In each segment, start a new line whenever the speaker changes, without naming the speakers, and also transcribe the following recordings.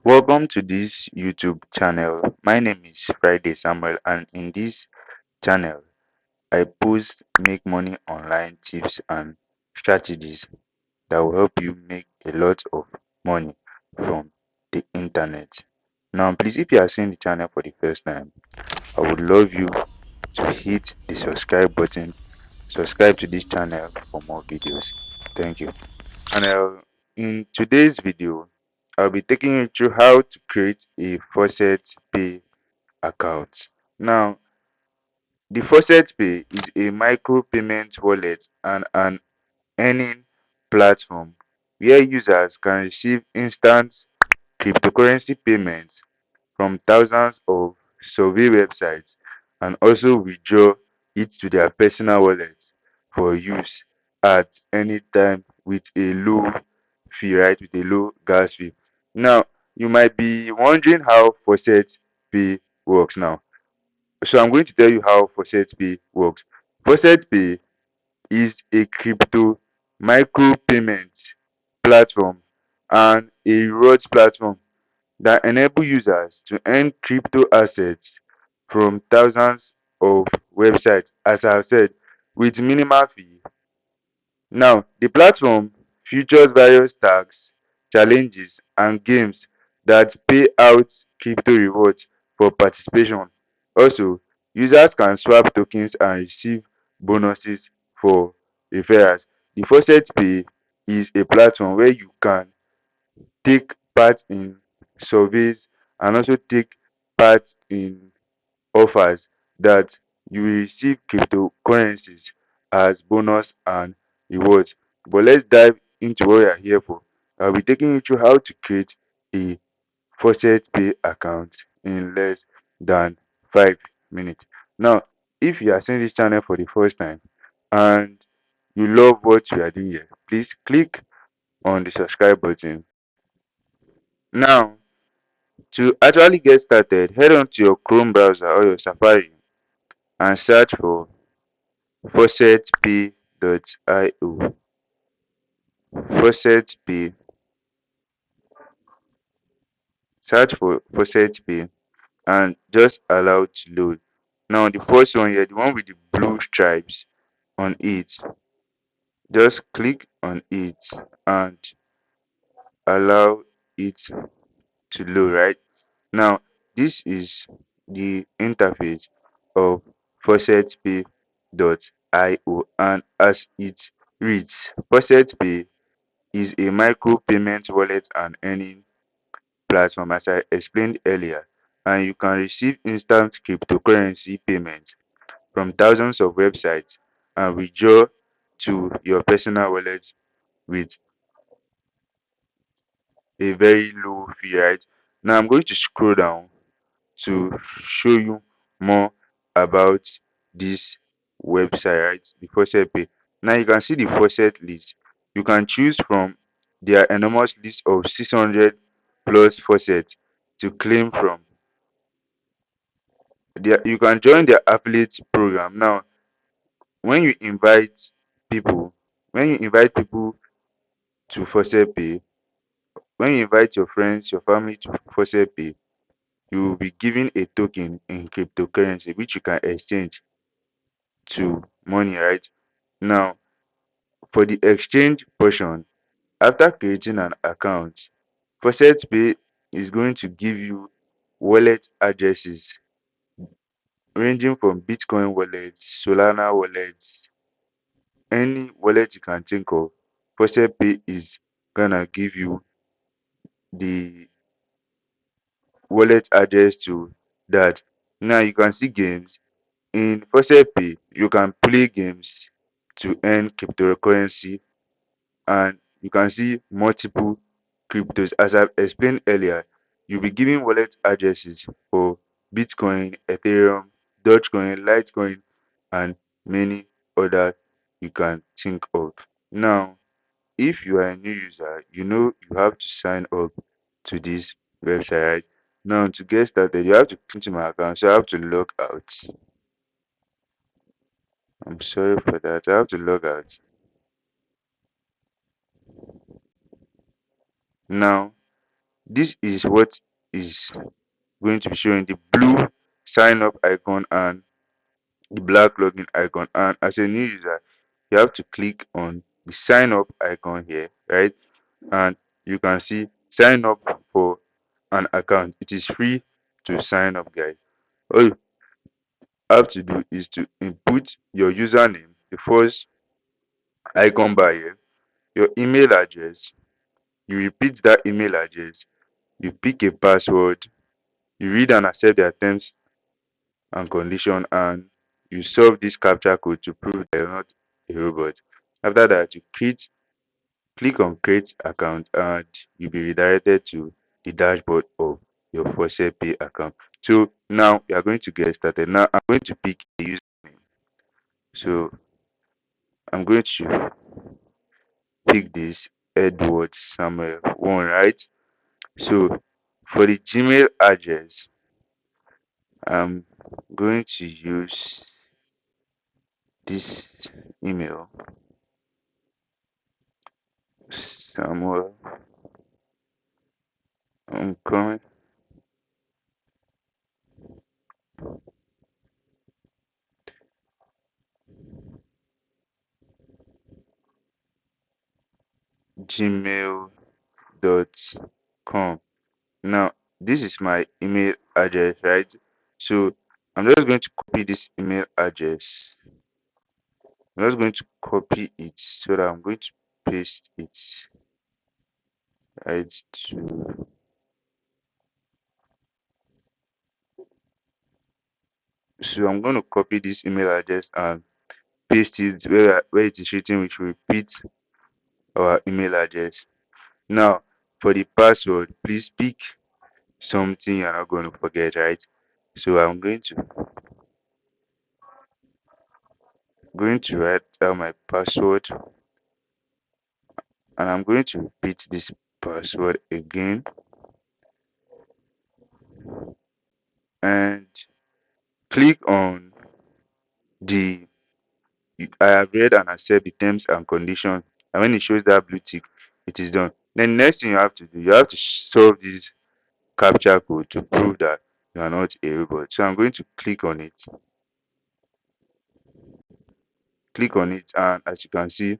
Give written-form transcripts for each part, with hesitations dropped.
Welcome to this YouTube channel. My name is Friday Samuel, and in this channel, I post make money online tips and strategies that will help you make a lot of money from the internet. Now, please, if you are seeing the channel for the first time, I would love you to hit the subscribe button. Subscribe to this channel for more videos. Thank you. In today's video, I'll be taking you through how to create a FaucetPay account. Now, the FaucetPay is a micropayment wallet and an earning platform where users can receive instant cryptocurrency payments from thousands of survey websites and also withdraw it to their personal wallet for use at any time with a low fee, right? With a low gas fee. Now, you might be wondering how Faucet Pay works now. So I'm going to tell you how Faucet Pay works. Faucet Pay is a crypto micropayment platform and a rewards platform that enable users to earn crypto assets from thousands of websites, as I've said, with minimal fee. Now, the platform features various tags, challenges, and games that pay out crypto rewards for participation. Also, users can swap tokens and receive bonuses for referrals. The Faucet Pay is a platform where you can take part in surveys and also take part in offers that you will receive cryptocurrencies as bonus and rewards. But let's dive into what we are here for. I'll be taking you through how to create a Faucet Pay account in less than 5 minutes. Now, if you are seeing this channel for the first time and you love what we are doing here, please click on the subscribe button. Now, to actually get started, head on to your Chrome browser or your Safari and search for FaucetPay.io. FaucetPay. Search for FaucetPay and just allow it to load. Now the first one here, the one with the blue stripes on it, just click on it and allow it to load, right? Now this is the interface of FaucetPay.io, and as it reads, FaucetPay is a micropayment wallet and earning platform, as I explained earlier, and you can receive instant cryptocurrency payments from thousands of websites and withdraw to your personal wallet with a very low fee, right? Now I'm going to scroll down to show you more about this website, right? The Faucet Pay. Now you can see the Faucet list. You can choose from their enormous list of 600 plus faucets to claim from. You can join their affiliate program. Now, when you invite people, when you invite people to Faucet Pay, when you invite your friends, your family to Faucet Pay, you will be given a token in cryptocurrency which you can exchange to money, right? Now, for the exchange portion, after creating an account, Faucet Pay is going to give you wallet addresses ranging from Bitcoin wallets, Solana wallets, any wallet you can think of. Faucet Pay is gonna give you the wallet address to that. Now you can see games. In Faucet Pay, you can play games to earn cryptocurrency, and you can see multiple cryptos. As I've explained earlier, you'll be giving wallet addresses for Bitcoin, Ethereum, Dogecoin, Litecoin, and many other you can think of. Now, if you are a new user, you know you have to sign up to this website, right? Now, to get started, you have to click into my account, so I have to log out. I'm sorry for that. I have to log out. Now, This is what is going to be showing: the blue sign up icon and the black login icon. And as a new user, you have to click on the sign up icon here, right? And you can see sign up for an account. It is free to sign up, guys. All you have to do is to input your username, the first icon bar here, your email address. You repeat that email address, you pick a password, you read and accept their terms and condition, and you solve this captcha code to prove that you're not a robot. After that, you click on create account, and you'll be redirected to the dashboard of your FaucetPay account. So now we are going to get started. Now I'm going to pick a username. So I'm going to pick this Edward Samuel one, right? So for the Gmail address, I'm going to use this email, Samuel. I'm coming. Gmail.com. Now this is my email address, right? So I'm just going to copy this email address. I'm just going to copy it so that I'm going to paste it right to. So I'm going to copy this email address and paste it where it is written, which will repeat our email address. Now for the password, please pick something you're not going to forget, right? So I'm going to write down my password, and I'm going to repeat this password again, and click on the I have read and accept the terms and conditions. And when it shows that blue tick, it is done. Then next thing you have to do, you have to solve this captcha code to prove that you are not a robot. So I'm going to click on it, and as you can see,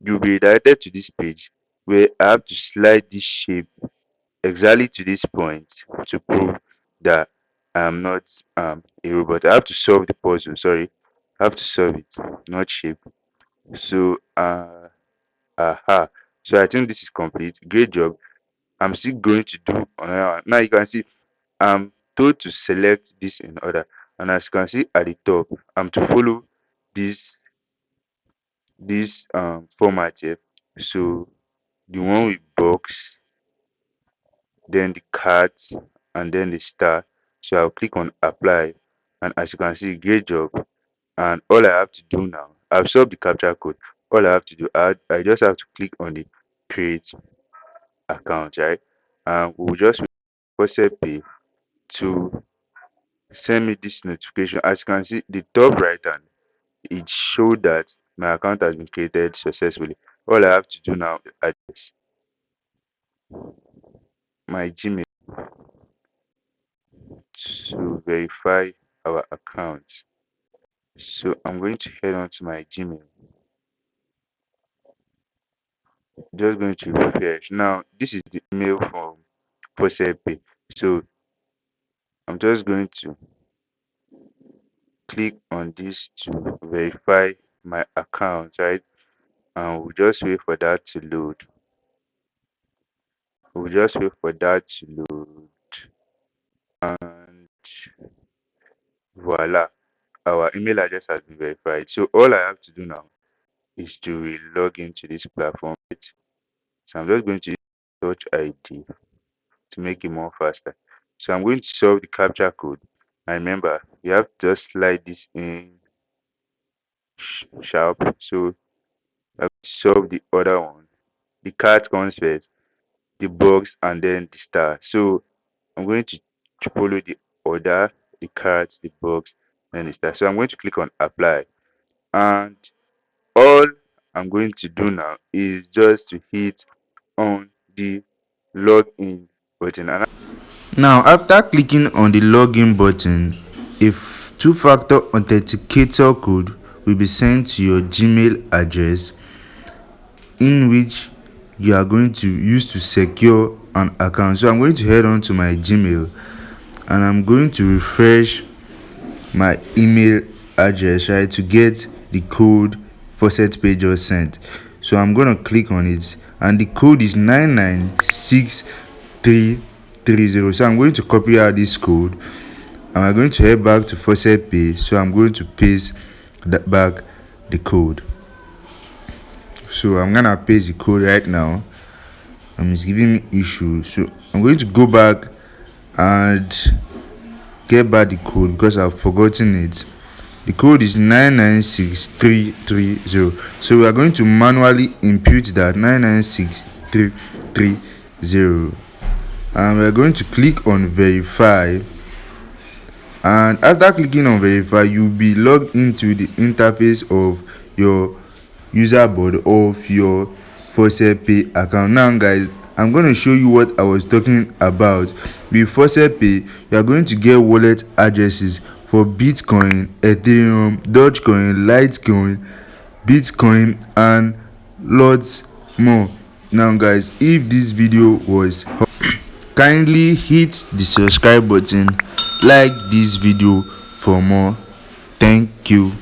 you'll be redirected to this page where I have to slide this shape exactly to this point to prove that I'm not a robot. I have to solve the puzzle. Sorry, I have to solve it, not shape. So aha. So I think this is complete. Great job. I'm still going to do another one. Now you can see I'm told to select this in order, and as you can see at the top, I'm to follow this format here. So the one with box, then the cat, and then the star. So I'll click on apply, and as you can see, great job. And all I have to do now, I've solved the captcha code. All I have to do, I just have to click on the create account, right? And we'll just wait for Pay to send me this notification. As you can see, the top right hand, it showed that my account has been created successfully. All I have to do now is address my Gmail to verify our account. So I'm going to head on to my Gmail. Just going to refresh. Now this is the email from FaucetPay. So I'm just going to click on this to verify my account, right? And we'll just wait for that to load. We'll just wait for that to load, and voila, our email address has been verified. So all I have to do now is to log into this platform. So I'm just going to use Touch ID to make it more faster. So I'm going to solve the captcha code. And remember, you have to just slide this in sharp. So I'll solve the other one. The cat comes first, the box, and then the star. So I'm going to follow the order, the cards, the box, and the star. So I'm going to click on apply. And all I'm going to do now is just to hit on the login. button.
Now, after clicking on the login button, a two-factor authenticator code will be sent to your Gmail address, in which you are going to use to secure an account. So I'm going to head on to my Gmail and I'm going to refresh my email address, right, to get the code FaucetPay just sent. So I'm going to click on it and the code is 996330. So I'm going to copy out this code and I'm going to head back to FaucetPay. So I'm going to paste back the code. So I'm gonna paste the code right now and it's giving me issue. So I'm going to go back and get back the code because I've forgotten it. The code is 996330. So we are going to manually input that 996330 and we are going to click on verify. And after clicking on verify, you'll be logged into the interface of your user board of your FaucetPay account. Now guys, I'm going to show you what I was talking about. With FaucetPay, you are going to get wallet addresses for Bitcoin, Ethereum, Dogecoin, Litecoin, Bitcoin and lots more. Now guys, if this video was kindly hit the subscribe button, like this video for more. Thank you.